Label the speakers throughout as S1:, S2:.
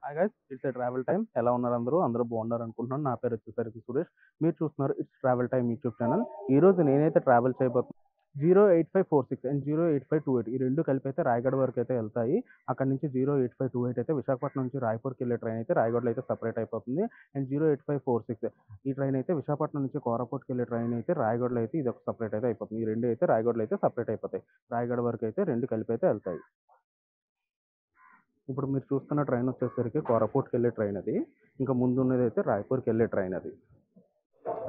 S1: Hi guys, it's a travel time. ఎలా ఉన్నారు అందరూ బాగున్నారు అనుకుంటున్నాను. నా పేరు వచ్చేసరికి సురేష్. మీరు చూస్తున్నారు it's travel time YouTube channel. ఈ రోజు నేనైతే ట్రావెల్ చేయబోతున్నాను. 08546 అండ్ 08528 ఈ రెండు కలిపి అయితే రాయగఢ వరకు అయితే వెళ్తాయి. అక్కడ నుంచి 08528 అయితే విశాఖపట్నం నుంచి రాయపూర్కి వెళ్ళే ట్రైన్ అయితే రాయగఢలో అయితే సపరేట్ అయిపోతుంది. అండ్ 08546 ఈ ట్రైన్ అయితే విశాఖపట్నం నుంచి కోరాపుట్కి వెళ్ళే ట్రైన్ అయితే రాయగఢలో అయితే ఇది ఒక సపరేట్ అయితే అయిపోతుంది. ఈ రెండు అయితే రాయగఢలో అయితే సపరేట్ అయిపోతాయి. రాయగఢ వరకు అయితే రెండు కలిపి అయితే వెళ్తాయి. ఇప్పుడు మీరు చూస్తున్న ట్రైన్ వచ్చేసరికి కోరాపుట్కి వెళ్ళే ట్రైన్ అది. ఇంకా ముందు ఉన్నది అయితే రాయపూర్కి వెళ్ళే ట్రైన్ అది.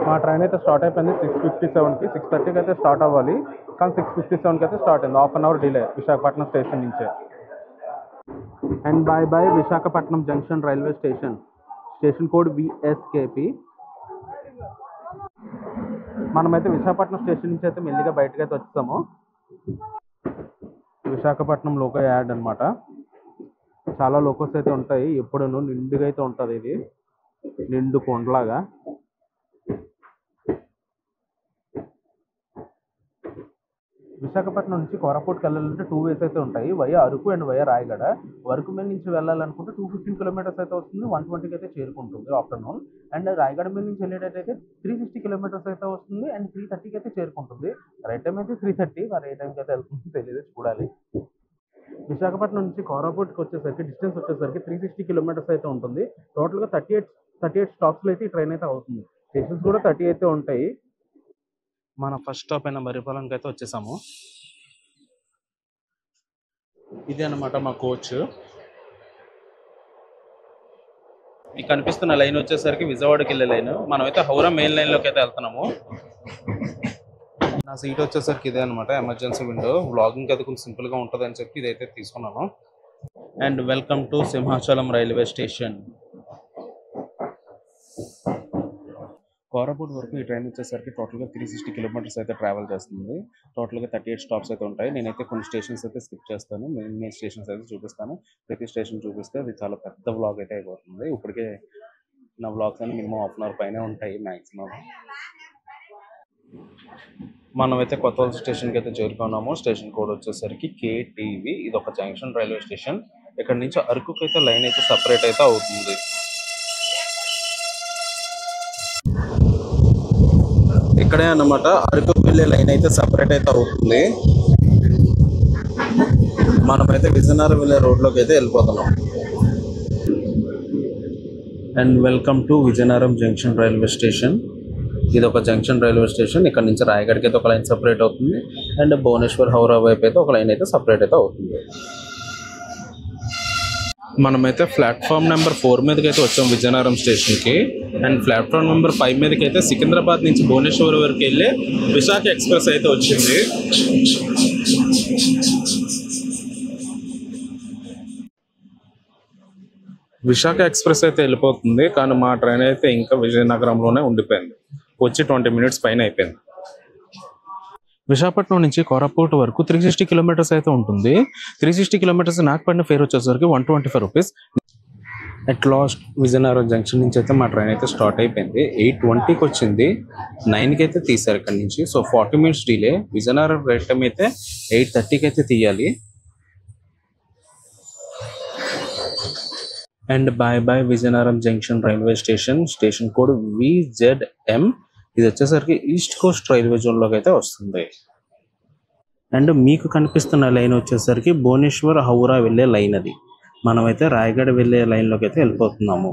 S1: మా ట్రైన్ అయితే స్టార్ట్ అయిపోయింది 6:57కి. 6:30కి అయితే స్టార్ట్ అవ్వాలి, కానీ 6:57కి అయితే స్టార్ట్ అయింది. Half an hour delay Visakhapatnam station నుంచే. And bye bye Visakhapatnam junction railway station. Station code VSKP. మనమైతే విశాఖపట్నం స్టేషన్ నుంచి అయితే మెల్లిగా బయటకు అయితే వచ్చాము. విశాఖపట్నం లోకో యాడ్ అనమాట. చాలా లోకోస్ అయితే ఉంటాయి, ఎప్పుడు నిండుగా అయితే ఉంటుంది. ఇది నిండు కొండలాగా. విశాఖపట్నం నుంచి కోరాపుట్కి వెళ్ళాలంటే 2 వేస్ అయితే ఉంటాయి, via Araku and via Rayagada. వరకు మీద నుంచి వెళ్ళాలనుకుంటే 215 కిలోమీటర్స్ అయితే వస్తుంది, 120కి అయితే చేరుకుంటుంది ఆఫ్టర్నూన్. అండ్ రాయగడ మీద నుంచి వెళ్ళేటైతే 360 కిలోమీటర్స్ అయితే వస్తుంది అండ్ 330కి అయితే చేరుకుంటుంది. రైట్ టైం అయితే 3:30, మరి ఏ టైంకి అయితే వెళ్తుందో తెలియదు, చూడాలి. విశాఖపట్నం నుంచి కోరాపుట్కి వచ్చేసరికి డిస్టెన్స్ వచ్చేసరికి 360 కిలోమీటర్స్ అయితే ఉంటుంది. టోటల్గా 38 స్టాప్స్లో అయితే ఈ ట్రైన్ అయితే అవుతుంది. స్టేషన్స్ కూడా 30 అయితే ఉంటాయి. మన ఫస్ట్ స్టాప్ అయిన మరిపాలెంకి అయితే వచ్చేసాము. ఇదే అనమాట మా కోచ్. మీకు కనిపిస్తున్న లైన్ వచ్చేసరికి విజయవాడకి వెళ్ళే లైన్. మనమైతే హౌరా మెయిన్ లైన్లోకి అయితే వెళ్తున్నాము. నా సీట్ వచ్చేసరికి ఇదే అనమాట, ఎమర్జెన్సీ విండో. వ్లాగింగ్ అయితే కొంచెం సింపుల్గా ఉంటుంది అని చెప్పి ఇదైతే తీసుకున్నాను. And welcome to Simhachalam railway station. Koraput వరకు ఈ ట్రైన్ వచ్చేసరికి టోటల్గా 360 కిలోమీటర్స్ అయితే ట్రావెల్ చేస్తుంది. టోటల్గా 38 స్టాప్స్ అయితే ఉంటాయి. నేనైతే కొన్ని స్టేషన్స్ అయితే స్కిప్ చేస్తాను, మెయిన్ స్టేషన్స్ అయితే చూపిస్తాను. ప్రతి స్టేషన్ చూపిస్తే అది చాలా పెద్ద వ్లాగ్ అయితే అయిపోతుంది. ఇప్పటికే నా వ్లాగ్స్ అన్ని మినిమం హాఫ్ అన్ అవర్ పైనే ఉంటాయి మ్యాక్సిమం. మనమైతే కొత్తవలస స్టేషన్కి అయితే చేరుకున్నాము. స్టేషన్ కోడ్ వచ్చేసరికి KTV. ఇది ఒక జంక్షన్ రైల్వే స్టేషన్. ఇక్కడ నుంచి అరకుకి అయితే లైన్ అయితే సపరేట్ అయితే అవుతుంది. ఇక్కడే అన్నమాట అరకుకి వెళ్ళే లైన్ అయితే సపరేట్ అయితే అవుతుంది. మనమైతే విజయనగరం వెళ్ళే రోడ్లోకి అయితే వెళ్ళిపోతున్నాం. And welcome to Vizianagaram junction railway station. ఇది ఒక జంక్షన్ రైల్వే స్టేషన్. ఇక్కడ నుంచి రాయగఢకి అయితే ఒక లైన్ సపరేట్ అవుతుంది అండ్ భువనేశ్వర్ హౌరా వైపు అయితే ఒక లైన్ అయితే సపరేట్ అయితే అవుతుంది. మనమైతే ప్లాట్ఫామ్ నెంబర్ 4 మీదకి అయితే వచ్చాం విజయనగరం స్టేషన్కి. అండ్ ప్లాట్ఫామ్ నెంబర్ 5 మీదకి అయితే సికింద్రాబాద్ నుంచి భువనేశ్వర్ వరకు వెళ్ళే విశాఖ ఎక్స్ప్రెస్ అయితే వచ్చింది. విశాఖ ఎక్స్ప్రెస్ అయితే వెళ్ళిపోతుంది, కానీ మా ట్రైన్ అయితే ఇంకా విజయనగరంలోనే ఉండిపోయింది. వచ్చి 20 మినిట్స్ పైన అయిపోయింది. విశాఖపట్నం నుంచి కోరాపుట్ వరకు 360 కిలోమీటర్స్ అయితే ఉంటుంది. 360 కిలోమీటర్స్ నాకు పడిన ఫేర్ వచ్చేసరికి 125 rupees. At last Vizianagaram junction నుంచి అయితే మా ట్రైన్ అయితే స్టార్ట్ అయిపోయింది. 8:20కి వచ్చింది, 9కి అయితే తీశారు ఇక్కడ నుంచి. So 40 minutes delay. Vizianagaram right time అయితే 8:30కి అయితే తీయాలి. And bye bye Vizianagaram junction railway station. Station code VZM. ఇది వచ్చేసరికి ఈస్ట్ కోస్ట్ రైల్వే జోన్లోకి అయితే వస్తుంది. అండ్ మీకు కనిపిస్తున్న లైన్ వచ్చేసరికి భువనేశ్వర్ హౌరా వెళ్ళే లైన్ అది. మనమైతే రాయగఢ వెళ్ళే లైన్లోకి అయితే వెళ్ళిపోతున్నాము.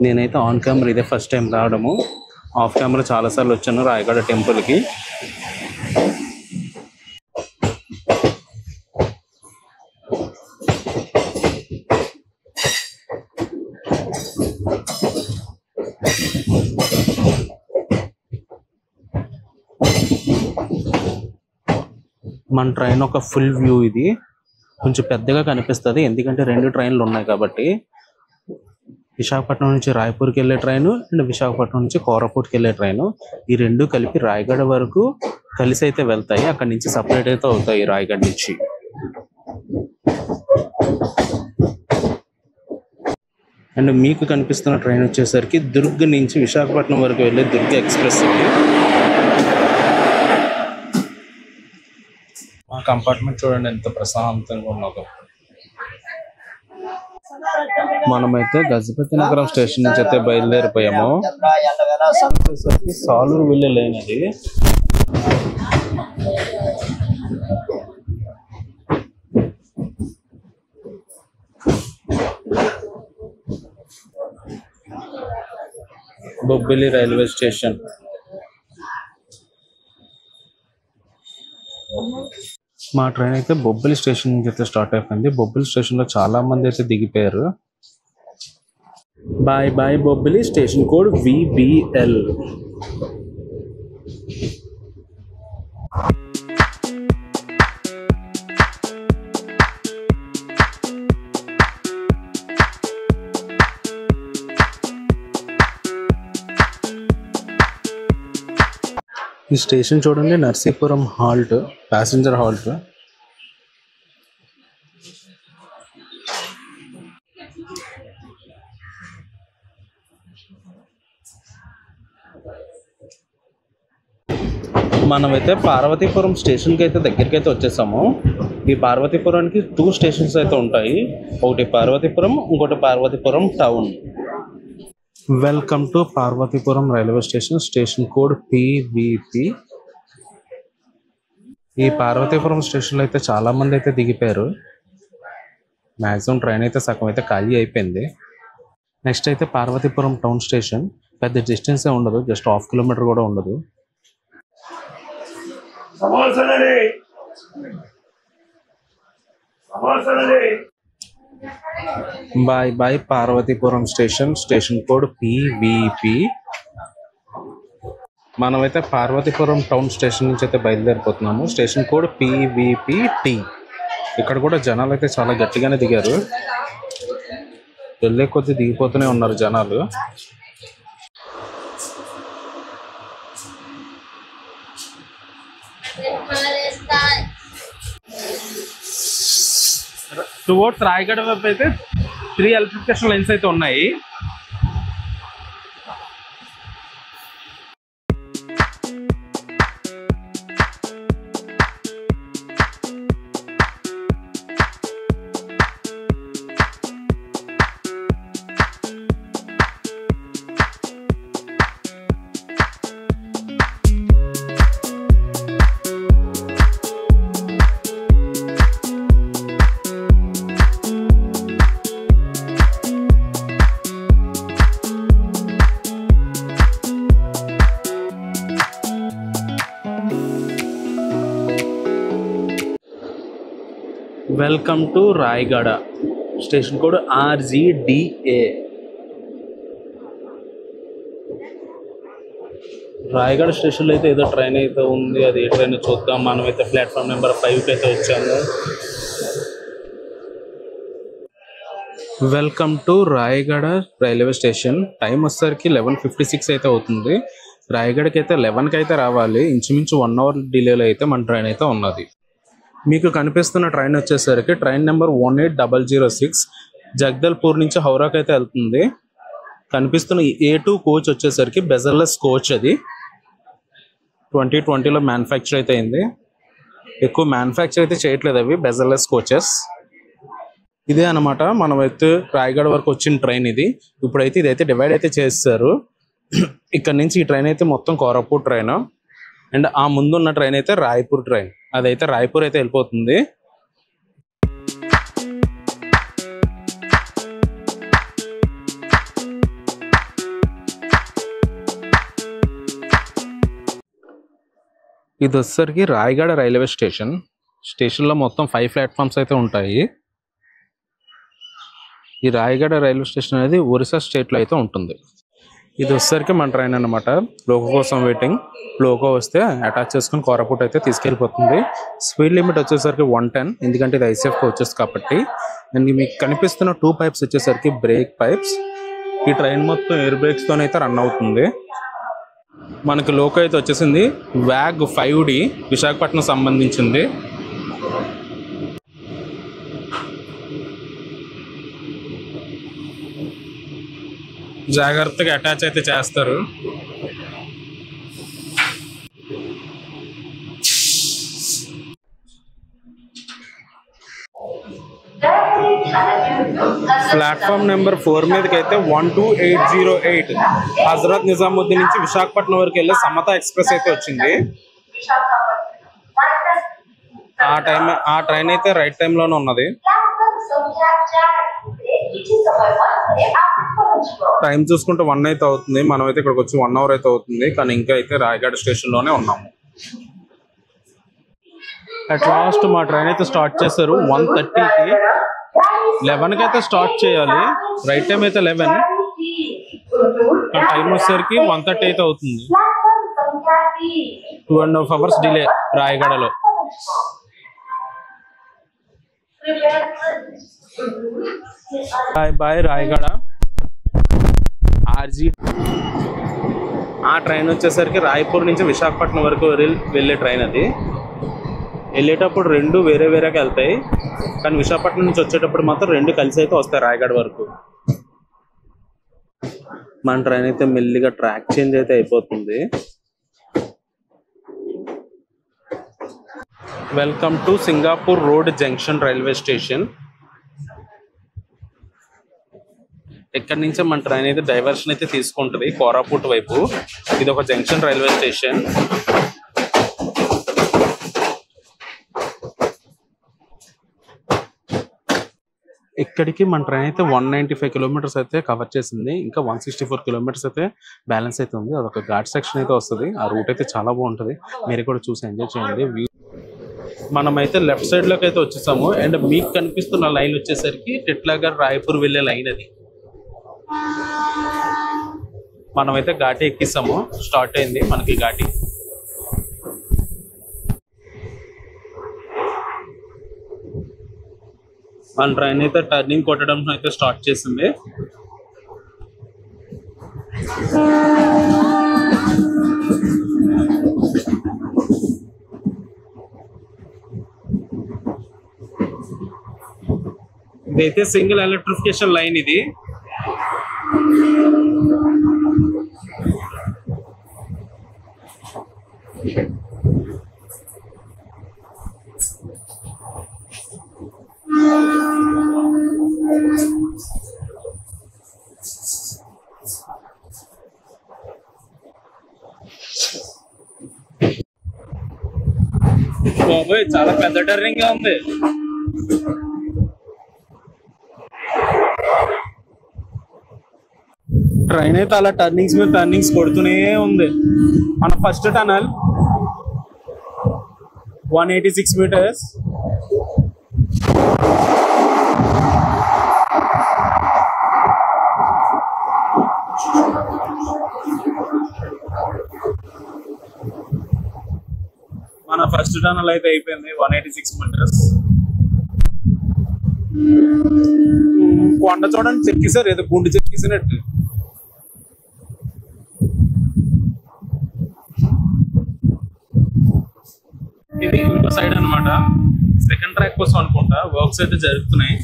S1: నేనైతే ఆన్ కెమెరా ఇదే ఫస్ట్ టైం రావడము. ఆఫ్ కెమెరా చాలాసార్లు వచ్చాను రాయగఢ టెంపుల్కి. మన ట్రైన్ ఒక ఫుల్ వ్యూ. ఇది కొంచెం పెద్దగా కనిపిస్తుంది ఎందుకంటే 2 ట్రైన్లు ఉన్నాయి కాబట్టి. విశాఖపట్నం నుంచి రాయపూర్కి వెళ్ళే ట్రైను అండ్ విశాఖపట్నం నుంచి కోరాపుట్కి వెళ్ళే ట్రైను, ఈ రెండు కలిపి రాయగఢ వరకు కలిసి అయితే వెళ్తాయి. అక్కడి నుంచి సపరేట్ అయితే అవుతాయి రాయగఢ నుంచి. అండ్ మీకు కనిపిస్తున్న ట్రైన్ వచ్చేసరికి దుర్గ్ నుంచి విశాఖపట్నం వరకు వెళ్ళే దుర్గ్ ఎక్స్ప్రెస్. మా కంపార్ట్మెంట్ చూడండి ఎంత ప్రశాంతంగా ఉన్నదో. మనమైతే గజపతి నగరం స్టేషన్ నుంచి అయితే బయలుదేరిపోయాము. సాలూరు వెళ్ళే లైన్ అది. Bobbili railway station. మా ట్రైన్ అయితే బొబ్బిలి స్టేషన్ నుంచి అయితే స్టార్ట్ అయిపోయింది. బొబ్బిలి స్టేషన్ లో చాలా మంది అయితే దిగిపోయారు. Bye bye Bobbili. Station code VBL. ఈ స్టేషన్ చూడండి, నర్సీపురం హాల్ట్, ప్యాసింజర్ హాల్ట్. మనమైతే పార్వతీపురం స్టేషన్కి అయితే దగ్గరికి అయితే వచ్చేసాము. ఈ పార్వతీపురానికి 2 స్టేషన్స్ అయితే ఉంటాయి. ఒకటి పార్వతీపురం, ఇంకోటి Parvathipuram town. Welcome to Parvathipuram railway station. Station code PVP. ఈ పార్వతీపురం స్టేషన్లో అయితే చాలా మంది అయితే దిగిపోయారు. మ్యాక్సిమం ట్రైన్ అయితే సగం అయితే ఖాళీ అయిపోయింది. నెక్స్ట్ అయితే పార్వతీపురం టౌన్ స్టేషన్. పెద్ద డిస్టెన్సే ఉండదు, జస్ట్ 1/2 కిలోమీటర్ కూడా ఉండదు. Bye bye Parvathipuram station. Station code PVP. మనమైతే పార్వతీపురం టౌన్ స్టేషన్ నుంచి అయితే బయలుదేరిపోతున్నాము. Station code PVPT. ఇక్కడ కూడా జనాలు అయితే చాలా గట్టిగానే దిగారు. వెళ్ళే కొద్ది దిగిపోతూనే ఉన్నారు జనాలు. టువర్డ్స్ రాయగడ వైపు అయితే 3 ఎలక్ట్రిఫికేషన్ లైన్స్ అయితే ఉన్నాయి. Welcome to Rayagada. Station code RGDA. Rayagada స్టేషన్లో అయితే ఏదో ట్రైన్ అయితే ఉంది. అది ఏ ట్రైన్ చూద్దాం. మనమైతే ప్లాట్ఫామ్ నెంబర్ 5 అయితే వచ్చాము. Welcome to Rayagada railway station. Time వచ్చేసరికి 11:56 అయితే అవుతుంది. రాయగడకి అయితే 11కి అయితే రావాలి. ఇంచుమించు 1 అవర్ డిలేలో అయితే మన ట్రైన్ అయితే ఉన్నది. మీకు కనిపిస్తున్న ట్రైన్ వచ్చేసరికి ట్రైన్ నెంబర్ 18006 జగదల్పూర్ నుంచి హౌరాకి అయితే వెళ్తుంది. కనిపిస్తున్న A2 కోచ్ వచ్చేసరికి బెజర్లెస్ కోచ్. అది 2020లో మ్యానుఫ్యాక్చర్ అయితే అయింది. ఎక్కువ మ్యానుఫ్యాక్చర్ అయితే చేయట్లేదు అవి బెజర్లెస్ కోచెస్. ఇదే అనమాట మనమైతే రాయగడ వరకు వచ్చిన ట్రైన్ ఇది. ఇప్పుడైతే ఇదైతే డివైడ్ అయితే చేస్తారు. ఇక్కడ నుంచి ఈ ట్రైన్ అయితే మొత్తం కోరాపూర్ ట్రైన్. అండ్ ఆ ముందున్న ట్రైన్ అయితే రాయ్పూర్ ట్రైన్. అదైతే రాయ్పూర్ అయితే వెళ్ళిపోతుంది. ఇది వచ్చేసరికి రాయగడ రైల్వే స్టేషన్. స్టేషన్లో మొత్తం 5 ప్లాట్ఫామ్స్ అయితే ఉంటాయి. ఈ రాయగడ రైల్వే స్టేషన్ అనేది ఒరిస్సా స్టేట్లో అయితే ఉంటుంది. ఇది వచ్చేసరికి మన ట్రైన్ అనమాట. లోకో కోసం వెయిటింగ్. లోకో వస్తే అటాచ్ చేసుకుని కోరాపుట్ అయితే తీసుకెళ్ళిపోతుంది. స్పీడ్ లిమిట్ వచ్చేసరికి 110, ఎందుకంటే ఇది ICF కోచెస్ కాబట్టి. అండ్ మీకు కనిపిస్తున్న 2 పైప్స్ వచ్చేసరికి బ్రేక్ పైప్స్. ఈ ట్రైన్ మొత్తం ఎయిర్ బ్రేక్స్తో అయితే రన్ అవుతుంది. మనకి లోకో అయితే వచ్చేసింది WAG 5D విశాఖపట్నం సంబంధించింది. జాగ్రత్తగా అటాచ్ అయితే చేస్తారు.
S2: ప్లాట్ఫామ్ నెంబర్ 4 మీదకి అయితే 12808 హజరత్ నిజాముద్దీన్ నుంచి విశాఖపట్నం వరకు వెళ్ళే సమత ఎక్స్ప్రెస్ అయితే వచ్చింది. ఆ ట్రైన్ అయితే రైట్ టైం లోనే ఉన్నది. టైం చూసుకుంటే 1 అయితే అవుతుంది. మనం అయితే ఇక్కడికి వచ్చి 1 అవర్ అయితే అవుతుంది. కానీ ఇంకా అయితే రాయగఢ స్టేషన్ లోనే ఉన్నాము. అట్ లాస్ట్ మా ట్రైన్ అయితే స్టార్ట్ చేశారు 1:30కి. 11కి అయితే స్టార్ట్ చేయాలి. రైట్ టైం అయితే 11. టైం వచ్చేసరికి 1:30 అయితే అవుతుంది. 2.5 hours డిలే రాయగఢలో. Bye Rayagada RG. ఆ ట్రైన్ వచ్చేసరికి రాయ్పూర్ నుంచి విశాఖపట్నం వరకు వెళ్ళే ట్రైన్ అది. వెళ్ళేటప్పుడు 2 వేరే వేరేగా వెళ్తాయి. కానీ విశాఖపట్నం నుంచి వచ్చేటప్పుడు మాత్రం 2 కలిసి అయితే వస్తాయి రాయగఢ వరకు. మన ట్రైన్ అయితే మెల్లిగా ట్రాక్ చేంజ్ అయితే అయిపోతుంది. Welcome to Singapore road junction railway station. ఇక్కడ నుంచే మన ట్రైన్ అయితే డైవర్షన్ అయితే తీసుకుంటుంది కోరాపుట్ వైపు. ఇది ఒక జంక్షన్ రైల్వే స్టేషన్. ఇక్కడికి మన ట్రైన్ అయితే 195 కిలోమీటర్స్ అయితే కవర్ చేసింది. ఇంకా 164 కిలోమీటర్స్ అయితే బ్యాలెన్స్ అయితే ఉంది. అదొక ఘాట్ సెక్షన్ అయితే వస్తుంది. ఆ రూట్ అయితే చాలా బాగుంటుంది. మీరు కూడా చూసి ఎంజాయ్ చేయండి. మనమైతే లెఫ్ట్ సైడ్ లోకి అయితే వచ్చేసాము. అండ్ మీకు కనిపిస్తున్న లైన్ వచ్చేసరికి టిట్లాగర్ రాయ్పూర్ వెళ్ళే లైన్ అది. మనమైతే ఘాటి ఎక్కిస్తాము. స్టార్ట్ అయింది మనకి ఘాటి. మన ట్రైన్ అయితే టర్నింగ్ కొట్టడం అయితే స్టార్ట్ చేసింది. ఇదైతే సింగిల్ ఎలక్ట్రిఫికేషన్ లైన్ ఇది. బాబోయ్ చాలా పెద్ద టర్నింగ్ గా ఉంది. ట్రైన్ అయితే అలా టర్నింగ్స్ మీద టర్నింగ్స్ కొడుతూనే ఉంది. మన ఫస్ట్ టనల్ 186 meters. మన ఫస్ట్ టనల్ అయితే అయిపోయింది 186 meters. కొండ చూడండి చెక్కిసారు, ఏదో గుండు చెక్కిసినట్టు. ఇది ఇంకో సైడ్ అనమాట. సెకండ్ ట్రాక్ కోసం అనుకుంటా వర్క్స్ అయితే జరుగుతున్నాయి.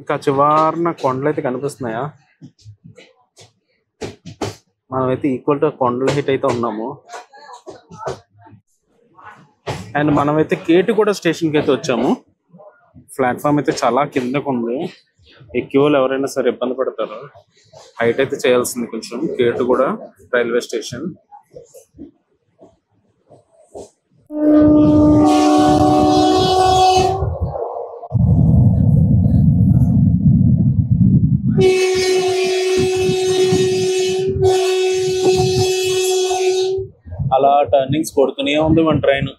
S2: ఇంకా చివరిన కొండలు అయితే కనిపిస్తున్నాయా? మనమైతే ఈక్వల్ టు కొండల హైట్ అయితే ఉన్నాము. అండ్ మనమైతే కేటుగూడ స్టేషన్కి అయితే వచ్చాము. ప్లాట్ఫామ్ అయితే చాలా కిందకు ఉంది. ఎక్కే వాళ్ళు ఎవరైనా సరే ఇబ్బంది పడతారు. హైట్ అయితే చేయాల్సింది కొంచెం. కేటుగూడ రైల్వే స్టేషన్. అలా టర్నింగ్స్ కొడుతూనే ఉంది మన ట్రైన్.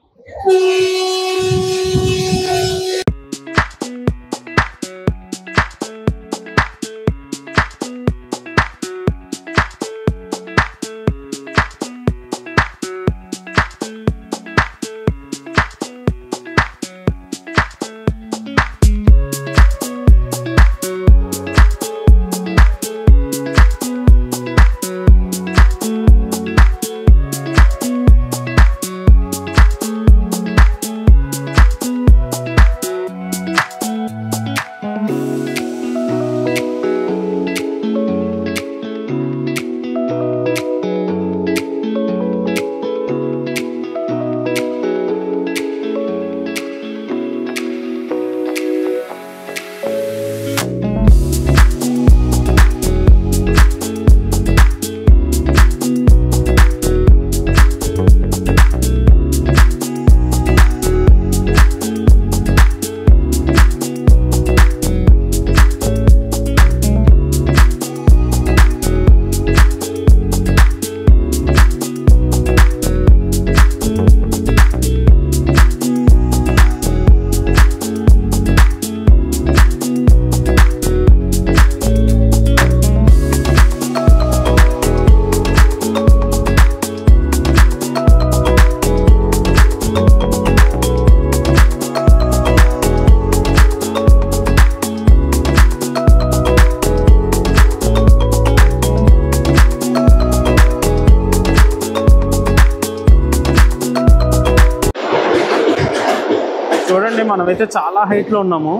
S2: మనమైతే చాలా హైట్లో ఉన్నాము.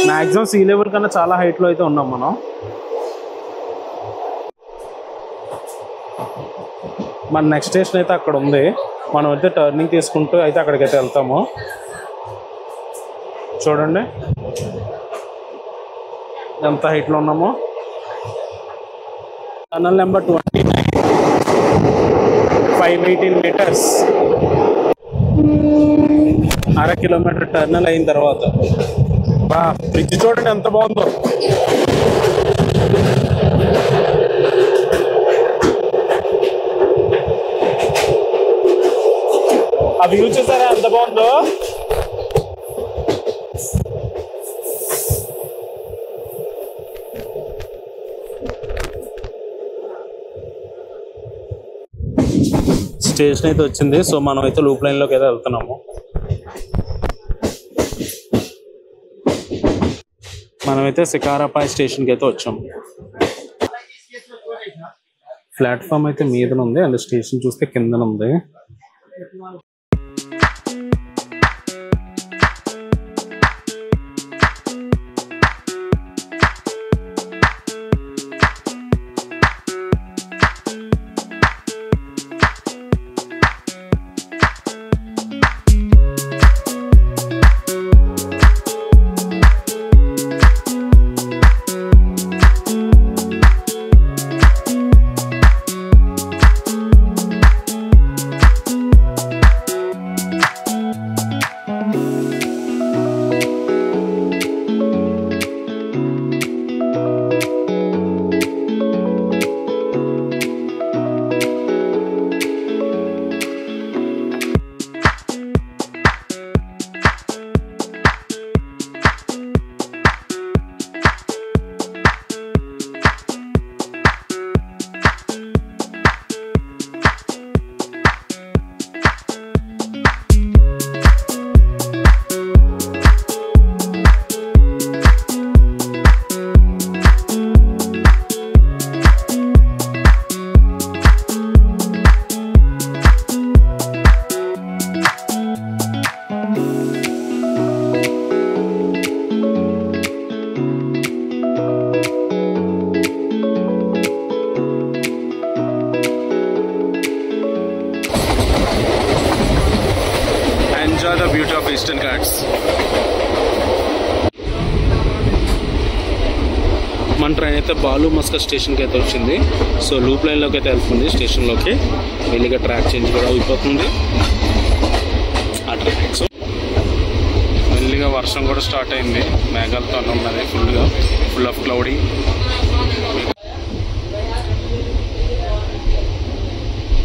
S2: మ్యాక్సిమం సీ లెవెల్ కన్నా చాలా హైట్లో అయితే ఉన్నాం మనం. మన నెక్స్ట్ స్టేషన్ అయితే అక్కడ ఉంది. మనం అయితే టర్నింగ్ తీసుకుంటూ అయితే అక్కడికైతే వెళ్తాము. చూడండి ఎంత హైట్లో ఉన్నామో. Tunnel number 29, 518 metres. ½ kilometre tunnel అయిన తర్వాత బ్రిడ్జ్ చూడండి ఎంత బాగుందో. ఆ వ్యూ చూసారా ఎంత బాగుందో. స్టేషన్ అయితే వచ్చింది. సో మనం అయితే లూప్ లైన్ లోకి అయితే వెళ్తున్నాము. మనమైతే సికారాపాయ్ స్టేషన్కి అయితే వచ్చాము. ప్లాట్ఫామ్ అయితే మీదన ఉంది అండ్ స్టేషన్ చూస్తే కిందన ఉంది. Enjoy the beauty of Eastern Ghats. మన ట్రైన్ అయితే బాలు మస్కా స్టేషన్కి అయితే వచ్చింది. సో లూప్ లైన్లోకి అయితే వెళ్తుంది. స్టేషన్లోకి మెల్లిగా ట్రాక్ చేంజ్ కూడా అయిపోతుంది. ఆ ట్రాక్ మెల్లిగా వర్షం కూడా స్టార్ట్ అయింది. మేఘాలతో ఉన్నది ఫుల్ ఆఫ్ క్లౌడీ.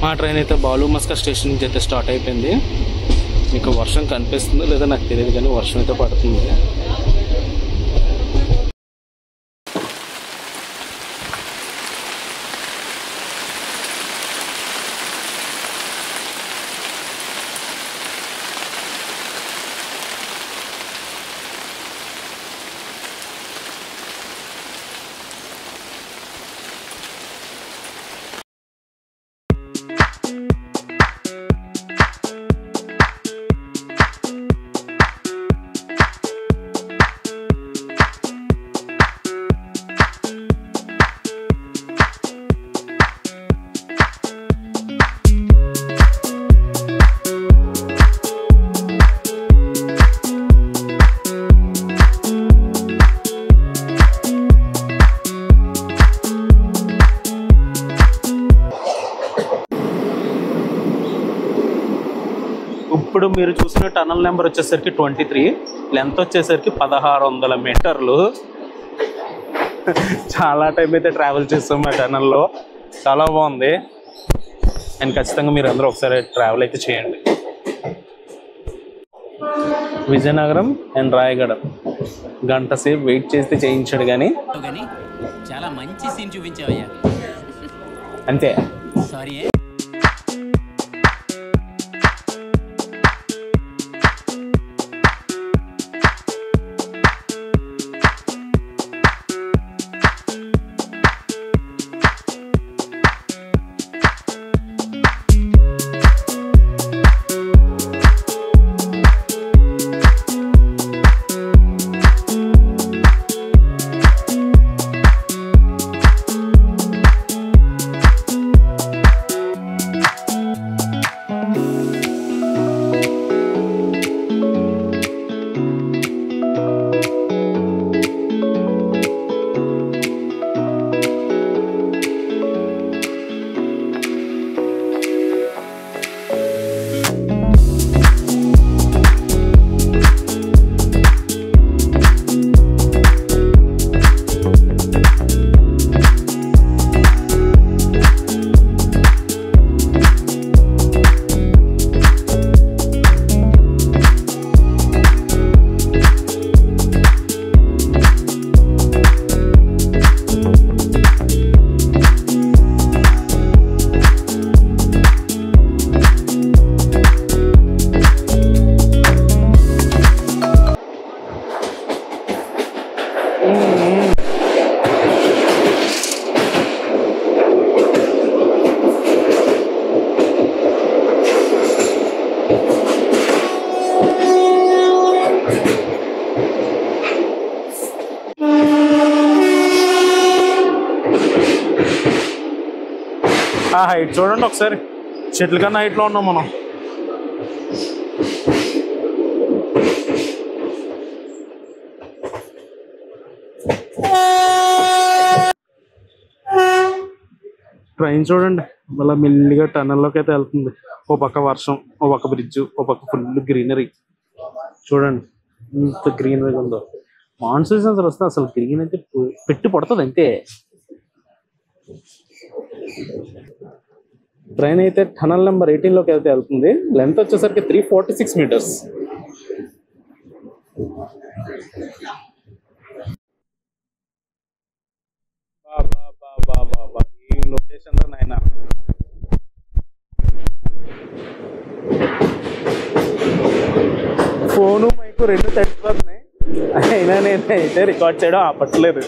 S2: మా ట్రైన్ అయితే బాలు మస్కా స్టేషన్ నుంచి అయితే స్టార్ట్ అయిపోయింది. మీకు వర్షం కనిపిస్తుందో లేదో నాకు తెలియదు కానీ వర్షం అయితే పడుతుంది. ఇప్పుడు మీరు చూసిన టనల్ నెంబర్ వచ్చేసరికి 23, లెంత్ వచ్చేసరికి 1600 మీటర్లు. చాలా టైం అయితే ట్రావెల్ చేస్తాం ఆ టనల్లో. చాలా బాగుంది అండ్ ఖచ్చితంగా మీరు అందరూ ఒకసారి ట్రావెల్ అయితే చేయండి. విజయనగరం అండ్ రాయగడ గంట సేపు వెయిట్ చేస్తే చేయించాడు కానీ
S3: చాలా మంచి సీన్ చూపించావయ్యా.
S2: అంతే.
S3: సారీ.
S2: ఆ హైట్ చూడండి ఒకసారి, చెట్ల కన్నా హైట్లో ఉన్నాం మనం. ట్రైన్ చూడండి మళ్ళీ మెల్లిగా టనల్లోకి అయితే వెళ్తుంది. ఓ పక్క వర్షం, ఓ పక్క బ్రిడ్జ్, ఓ పక్క ఫుల్ గ్రీనరీ. చూడండి ఎంత గ్రీనరీ ఉందో. మాన్సూన్ సీజన్ వస్తే అసలు గ్రీన్ అయితే పెట్టి పడుతుంది అంతే. ట్రైన్ అయితే టనల్ నెంబర్ 18లోకి అయితే వెళ్తుంది. లెంత్ వచ్చేసరికి 346 మీటర్స్. ఈ లొకేషన్ నాయన ఫోను మైకు రెండు తడిచిపోతున్నాయి, అయినా నేను అయితే రికార్డ్ చేయడం ఆపట్లేదు.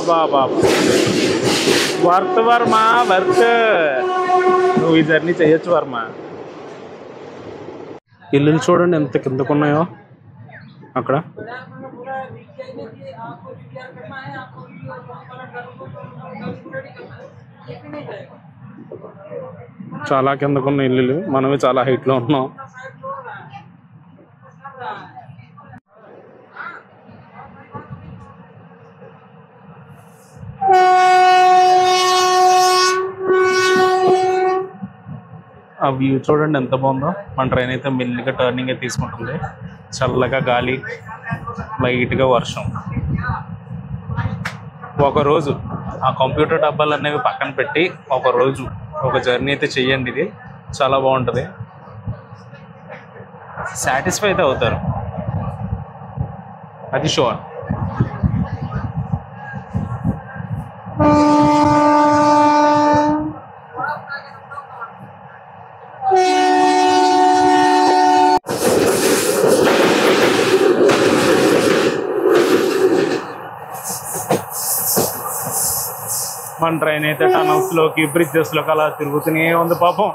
S2: బాబా వర్త్ వర్మ, వర్త్. నువ్వు ఈ జర్నీ చేయొచ్చు వర్మ. ఇల్లులు చూడండి ఎంత కిందకున్నాయో అక్కడ. చాలా కిందకున్న ఇల్లులు, మనమే చాలా హైట్లో ఉన్నాం. ఆ వ్యూ చూడండి ఎంత బాగుందో. మన ట్రైన్ అయితే మెల్లిగా టర్నింగ్ అయితే తీసుకుంటుంది. చల్లగా గాలి, లైట్గా వర్షం. ఒకరోజు ఆ కంప్యూటర్ డబ్బాలు అనేవి పక్కన పెట్టి ఒకరోజు ఒక జర్నీ అయితే చెయ్యండి. ఇది చాలా బాగుంటుంది, సాటిస్ఫై అయితే అవుతారు, అది షూర్. మన ట్రైన్ అయితే టనల్స్ లోకి, బ్రిడ్జెస్ లోకి అలా తిరుగుతూనే ఉంది పాపం.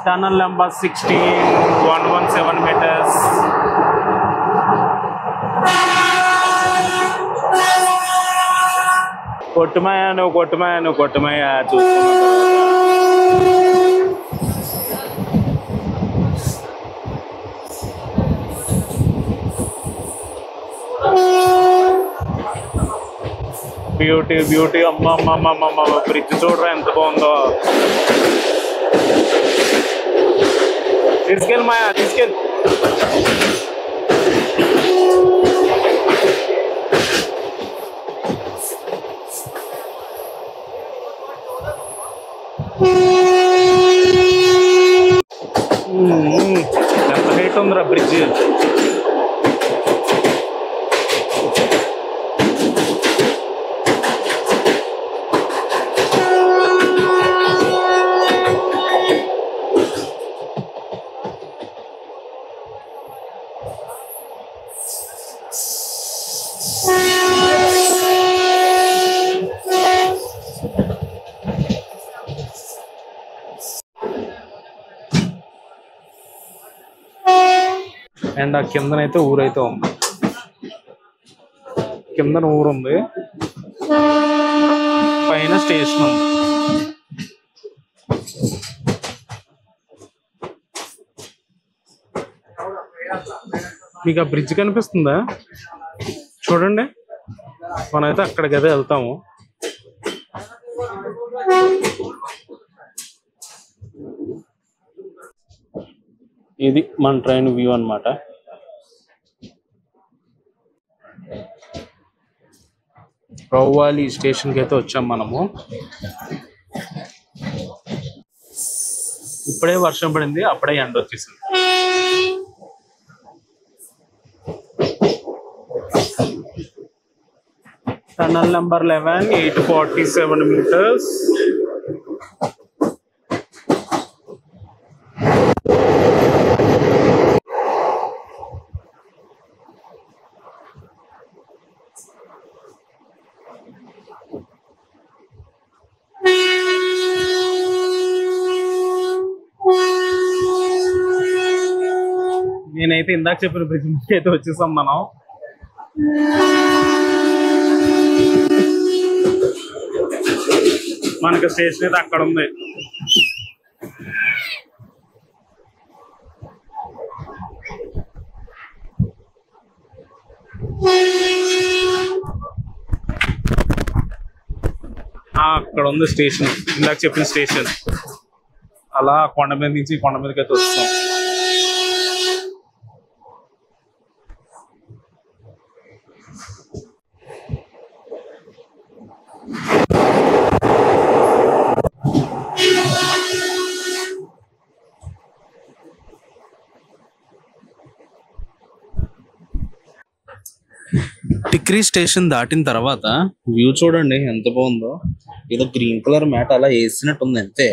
S2: Tunnel number 16117 meters. కొట్టుమయ్యా నువ్వు, కొట్టుమయ్యా నువ్వు, కొట్టుమయ్యా. Beauty beauty. అమ్మ బ్రిడ్జ్ చూడరా ఎంత బాగుందో. తీసుకెళ్ళి మాయా, తీసుకెళ్ళి. ఎంత హైట్ ఉందిరా బ్రిడ్జ్. అండ్ ఆ కిందనైతే ఊరైతే ఉంది, కిందన ఊరు ఉంది, పైన స్టేషన్ ఉంది. మీకు ఆ బ్రిడ్జ్ కనిపిస్తుందా? చూడండి, మనమైతే అక్కడికైతే వెళ్తాము. ఇది మన ట్రైన్ వ్యూ అన్నమాట. రౌవాలి స్టేషన్కి అయితే వచ్చాం మనము. ఇప్పుడే వర్షం పడింది, అప్పుడే ఎండ వచ్చేసింది. Tunnel number 11, 847 meters. నేనైతే ఇందాక చెప్పిన బ్రిడ్జ్ మీదకి అయితే వచ్చేసాం మనం. మనకి స్టేషన్ అయితే అక్కడ ఉంది. అక్కడ ఉంది స్టేషన్, ఇందాక చెప్పిన స్టేషన్. అలా కొండ మీద నుంచి కొండ మీదకి అయితే వస్తాం. టిక్రీ స్టేషన్ దాటిన తర్వాత వ్యూ చూడండి ఎంత బాగుందో. ఏదో గ్రీన్ కలర్ మ్యాట్ అలా వేసినట్టుంది అంతే.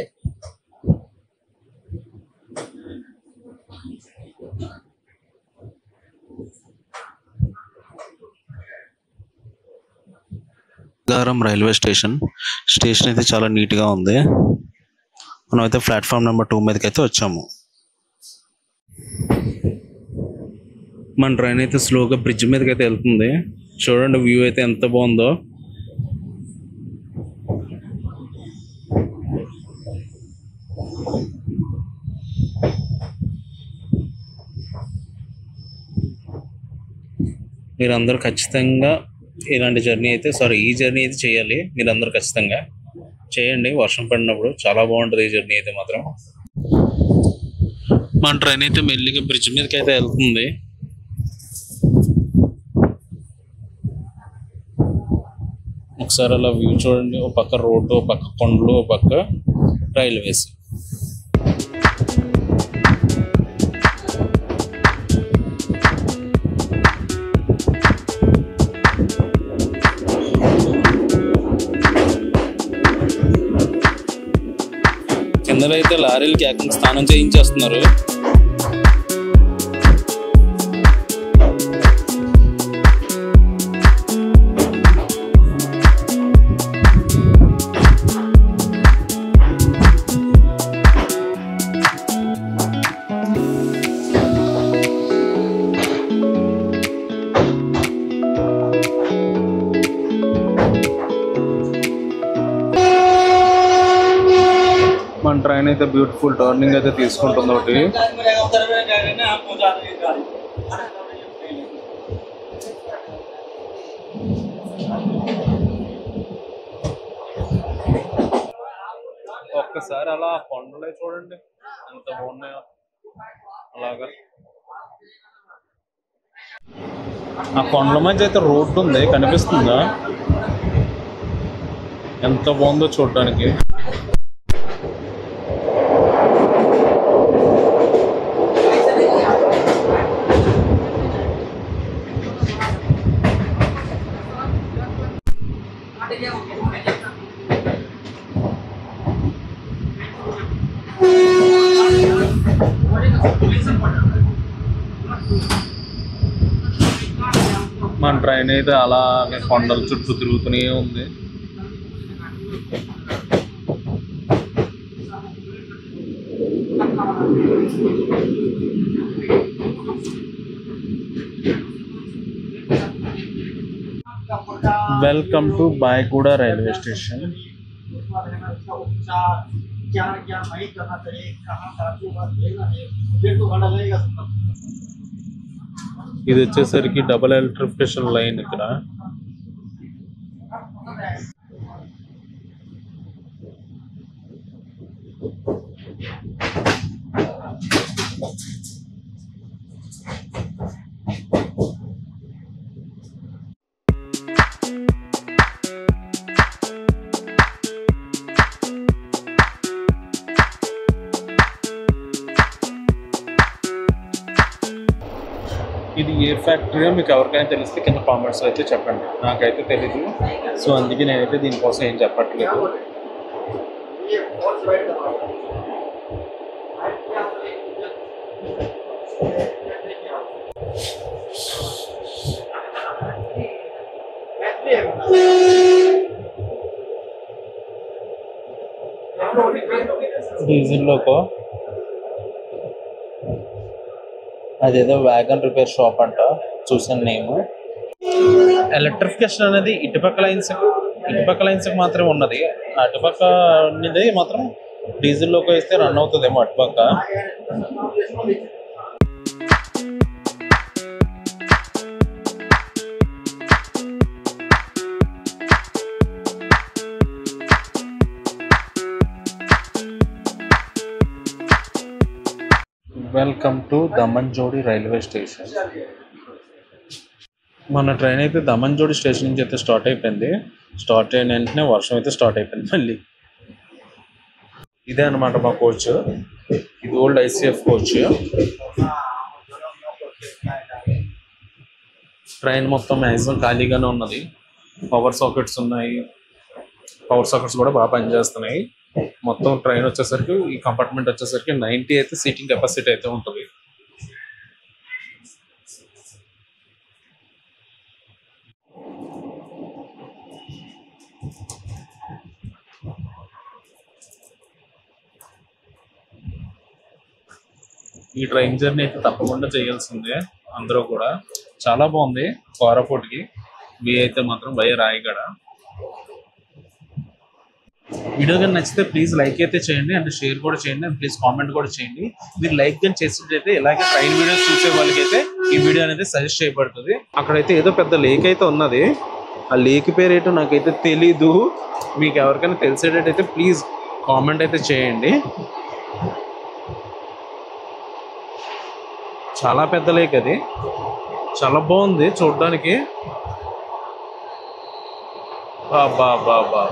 S2: గారం రైల్వే స్టేషన్ అయితే చాలా నీట్ గా ఉంది. మనం అయితే ప్లాట్ఫామ్ నెంబర్ 2 మీదకి అయితే వచ్చాము. మన ట్రైన్ అయితే స్లోగా బ్రిడ్జ్ మీదకి అయితే వెళ్తుంది. చూడండి వ్యూ అయితే ఎంత బాగుందో. మీరందరూ ఖచ్చితంగా ఇలాంటి జర్నీ అయితే ఈ జర్నీ అయితే చేయాలి. మీరందరూ ఖచ్చితంగా చేయండి. వర్షం పడినప్పుడు చాలా బాగుంటుంది ఈ జర్నీ అయితే మాత్రం. మన ట్రైన్ అయితే మెల్లిగా బ్రిడ్జ్ మీదకి అయితే వెళ్తుంది. ఒకసారి అలా వ్యూ చూడండి. ఒక పక్క రోడ్డు, ఒక పక్క కొండలు, ఒక పక్క రైల్వేస్. కిందలో అయితే లారీలకి ఏకంగా స్నానం చేయించేస్తున్నారు. మన ట్రైన్ అయితే బ్యూటిఫుల్ టర్నింగ్ అయితే తీసుకుంటుంది ఒకటి. ఒక్కసారి అలా కొండలే చూడండి ఎంత బాగున్నాయో. అలాగా ఆ కొండల మధ్య అయితే రోడ్డు ఉంది, కనిపిస్తుందా? ఎంత బాగుందో చూడడానికి. మన ట్రైన్ అయితే అలాగే కొండల చుట్టూ తిరుగుతూనే ఉంది. Welcome to Baiguda railway station. ఇది వచ్చేసరికి డబుల్ ఎలక్ట్రిఫికేషన్ లైన్. ఇక్కడ ఇది ఫ్యాక్టరీ మీకు ఎవరికైనా తెలిస్తే కింద కామెంట్స్ అయితే చెప్పండి. నాకైతే తెలీదు, సో అందుకే నేనైతే దీనికోసం ఏం చెప్పట్లేదు. డీజిల్ లోకో అదేదో వ్యాగన్ రిపేర్ షాప్ అంట, చూసాను నేను. ఎలక్ట్రిఫికేషన్ అనేది ఇటుపక్క లైన్స్ మాత్రమే ఉన్నది. అటుపక్క ఉన్నది మాత్రం డీజిల్ లోకి వేస్తే రన్ అవుతుందేమో అటుపక్క. Welcome to Damanjodi railway station. మన ట్రైన్ అయితే దమన్జోడి స్టేషన్ నుంచి అయితే స్టార్ట్ అయిపోయింది. స్టార్ట్ అయిన వెంటనే వర్షం అయితే స్టార్ట్ అయిపోయింది మళ్ళీ. ఇదే అనమాట మా కోచ్. ఇది ఓల్డ్ ICF కోచ్. ట్రైన్ మొత్తం మ్యాక్సిమం ఖాళీగానే ఉన్నది. పవర్ సాకెట్స్ ఉన్నాయి. పవర్ సాకెట్స్ కూడా బాగా పనిచేస్తున్నాయి. మొత్తం ట్రైన్ వచ్చేసరికి ఈ కంపార్ట్మెంట్ వచ్చేసరికి 90 అయితే సీటింగ్ కెపాసిటీ అయితే ఉంటుంది. ఈ ట్రైన్ జర్నీ అయితే తప్పకుండా చేయాల్సిందే అందరూ కూడా. చాలా బాగుంది. కోరాపుట్కి అయితే మాత్రం వయా రాయగడ. వీడియో కానీ నచ్చితే ప్లీజ్ లైక్ అయితే చేయండి అండ్ షేర్ కూడా చేయండి అండ్ ప్లీజ్ కామెంట్ కూడా చేయండి. మీరు లైక్ కానీ చేసినట్లయితే ఇలాగే ట్రైన్ వీడియోస్ చూసే వాళ్ళకైతే ఈ వీడియో అనేది సజెస్ట్ చేయబడుతుంది. అక్కడైతే ఏదో పెద్ద లేక్ అయితే ఉన్నది. ఆ లేక్ పేరు ఏంటో నాకైతే తెలీదు. మీకు ఎవరికైనా తెలిసేటట్టయితే ప్లీజ్ కామెంట్ అయితే చేయండి. చాలా పెద్ద లేక్ అది. చాలా బాగుంది చూడడానికి. బాబా బాబా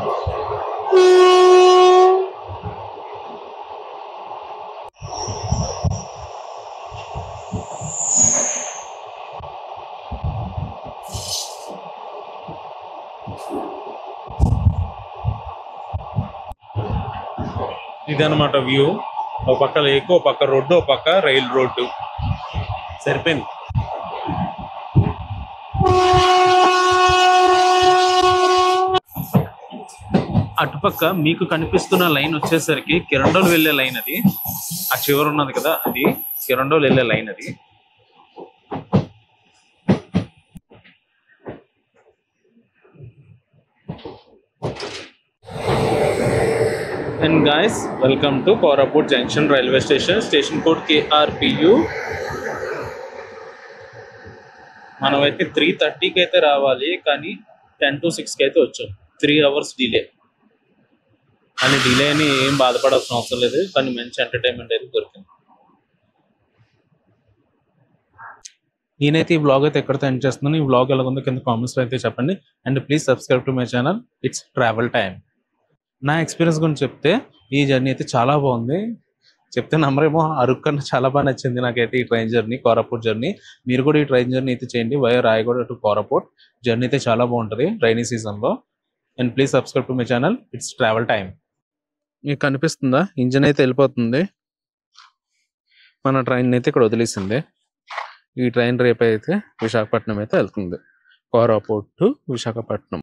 S2: ఇదన్నమాట వ్యూ. ఒక పక్క లేక్, ఒక పక్క రోడ్డు, ఒక పక్క రైల్ రోడ్డు. సరిపోయింది. అటుపక్క మీకు కనిపిస్తున్న లైన్ వచ్చేసరికి కిరండోల్ వెళ్ళే లైన్ అది. ఆ చివరి ఉన్నది కదా, అది కిరండోల్ వెళ్ళే లైన్ అది. And guys, welcome to Koraput Junction Railway Station. Station code KRPU. మనమైతే 3:30కి అయితే రావాలి, కానీ 10 to 6కి అయితే వచ్చాం. 3 hours డిలే. కానీ డిలే అని ఏం బాధపడాల్సిన అవసరం లేదు, కానీ మంచి ఎంటర్టైన్మెంట్ అయితే దొరికింది. నేనైతే ఈ బ్లాగ్ అయితే ఎక్కడితో ఎండ్ చేస్తున్నాను. ఈ బ్లాగ్ ఎలా ఉందో కింద కామెంట్స్లో అయితే చెప్పండి and please subscribe to my channel. It's travel time. నా ఎక్స్పీరియన్స్ గురించి చెప్తే ఈ జర్నీ అయితే చాలా బాగుంది. చెప్తే నమ్మరేమో, అరకు కన్నా చాలా బాగా నచ్చింది నాకైతే ఈ ట్రైన్ జర్నీ, కోరాపుట్ జర్నీ. మీరు కూడా ఈ ట్రైన్ జర్నీ అయితే చేయండి. Via Rayagada to Koraput journey అయితే చాలా బాగుంటుంది రైనీ సీజన్లో. And please subscribe to my channel. It's travel time. మీకు కనిపిస్తుందా? ఇంజన్ అయితే వెళ్ళిపోతుంది. మన ట్రైన్ అయితే ఇక్కడ వదిలేసింది. ఈ ట్రైన్ రేపు అయితే విశాఖపట్నం అయితే వెళ్తుంది. కోరాపుట్ టు విశాఖపట్నం.